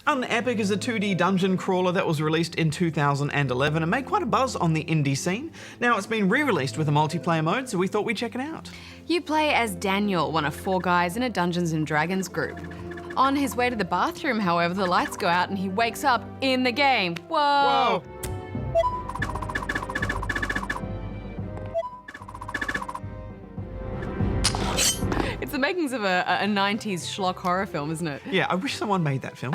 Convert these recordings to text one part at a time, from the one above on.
UnEpic is a 2D dungeon crawler that was released in 2011 and made quite a buzz on the indie scene. Now it's been re-released with a multiplayer mode, so we thought we'd check it out. You play as Daniel, one of 4 guys in a Dungeons & Dragons group. On his way to the bathroom, however, the lights go out and he wakes up in the game. Whoa! Whoa! It's the makings of a 90s schlock horror film, isn't it? Yeah, I wish someone made that film.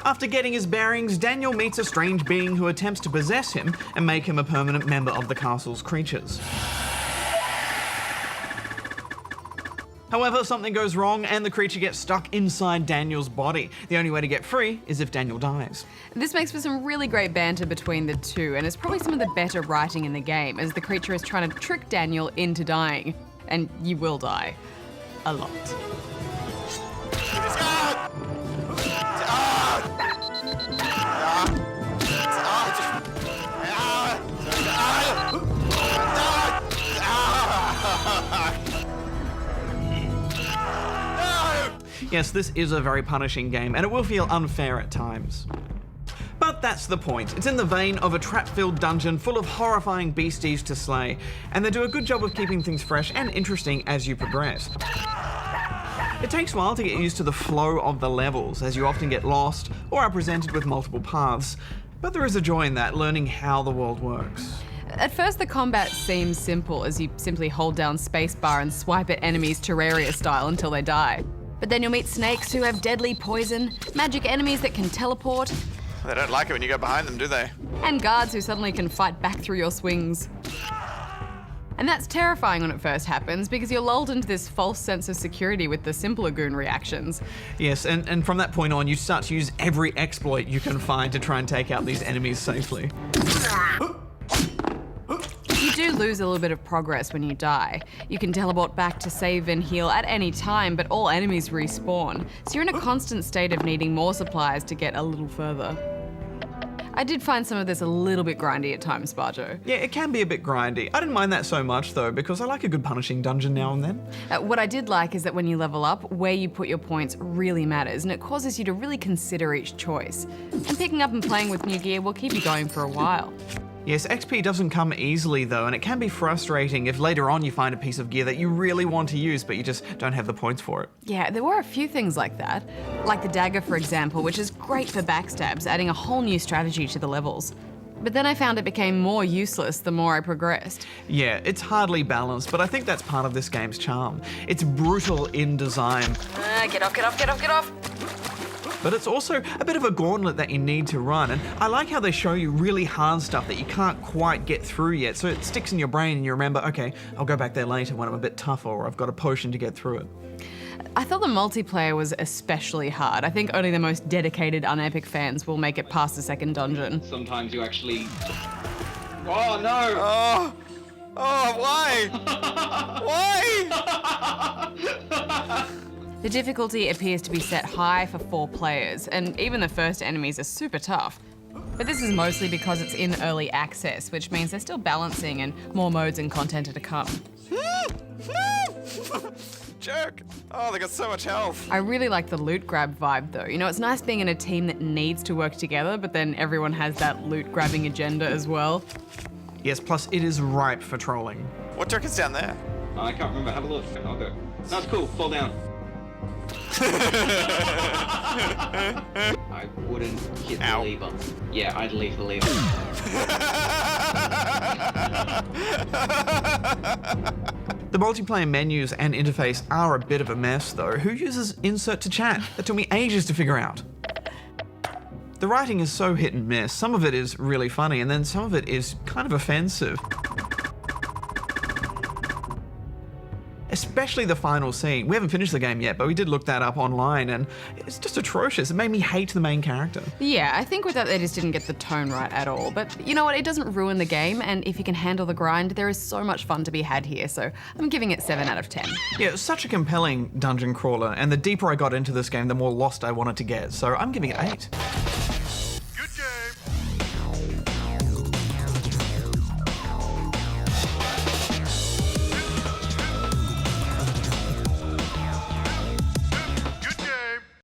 After getting his bearings, Daniel meets a strange being who attempts to possess him and make him a permanent member of the castle's creatures. However, something goes wrong and the creature gets stuck inside Daniel's body. The only way to get free is if Daniel dies. This makes for some really great banter between the two, and it's probably some of the better writing in the game, as the creature is trying to trick Daniel into dying. And you will die. A lot. Yes, this is a very punishing game, and it will feel unfair at times. But that's the point. It's in the vein of a trap-filled dungeon full of horrifying beasties to slay, and they do a good job of keeping things fresh and interesting as you progress. It takes a while to get used to the flow of the levels, as you often get lost or are presented with multiple paths, but there is a joy in that, learning how the world works. At first, the combat seems simple, as you simply hold down spacebar and swipe at enemies Terraria style until they die. But then you'll meet snakes who have deadly poison, magic enemies that can teleport, They don't like it when you go behind them, do they? and guards who suddenly can fight back through your swings. And that's terrifying when it first happens, because you're lulled into this false sense of security with the simpler goon reactions. Yes, and from that point on, you start to use every exploit you can find to try and take out these enemies safely. You do lose a little bit of progress when you die. You can teleport back to save and heal at any time, but all enemies respawn. So you're in a constant state of needing more supplies to get a little further. I did find some of this a little bit grindy at times, Barjo. Yeah, it can be a bit grindy. I didn't mind that so much though, because I like a good punishing dungeon now and then. What I did like is that when you level up, where you put your points really matters, and it causes you to really consider each choice. And picking up and playing with new gear will keep you going for a while. Yes, XP doesn't come easily though, and it can be frustrating if later on you find a piece of gear that you really want to use, but you just don't have the points for it. Yeah, there were a few things like that. Like the dagger, for example, which is great for backstabs, adding a whole new strategy to the levels. But then I found it became more useless the more I progressed. Yeah, it's hardly balanced, but I think that's part of this game's charm. It's brutal in design. Get off, get off, get off, get off! But it's also a bit of a gauntlet that you need to run, and I like how they show you really hard stuff that you can't quite get through yet, so it sticks in your brain and you remember, okay, I'll go back there later when I'm a bit tougher or I've got a potion to get through it. I thought the multiplayer was especially hard. I think only the most dedicated UnEpic fans will make it past the second dungeon. Sometimes you actually... Oh no! Oh, why? Why? The difficulty appears to be set high for 4 players, and even the first enemies are super tough. But this is mostly because it's in early access, which means they're still balancing and more modes and content are to come. Jerk. Oh, they got so much health. I really like the loot grab vibe though. You know, it's nice being in a team that needs to work together, but then everyone has that loot grabbing agenda as well. Yes, plus it is ripe for trolling. What jerk is down there? I can't remember. Have a look. I'll go. That's cool. Fall down. I wouldn't hit the Ow. lever. Yeah, I'd leave the lever. The multiplayer menus and interface are a bit of a mess though. Who uses insert to chat? That took me ages to figure out. The writing is so hit and miss. Some of it is really funny and then some of it is kind of offensive. Especially the final scene. We haven't finished the game yet, but we did look that up online and it's just atrocious. It made me hate the main character. Yeah, I think with that they just didn't get the tone right at all. But you know what, it doesn't ruin the game, and if you can handle the grind, there is so much fun to be had here, so I'm giving it 7 out of 10. Yeah, it was such a compelling dungeon crawler, and the deeper I got into this game, the more lost I wanted to get, so I'm giving it 8.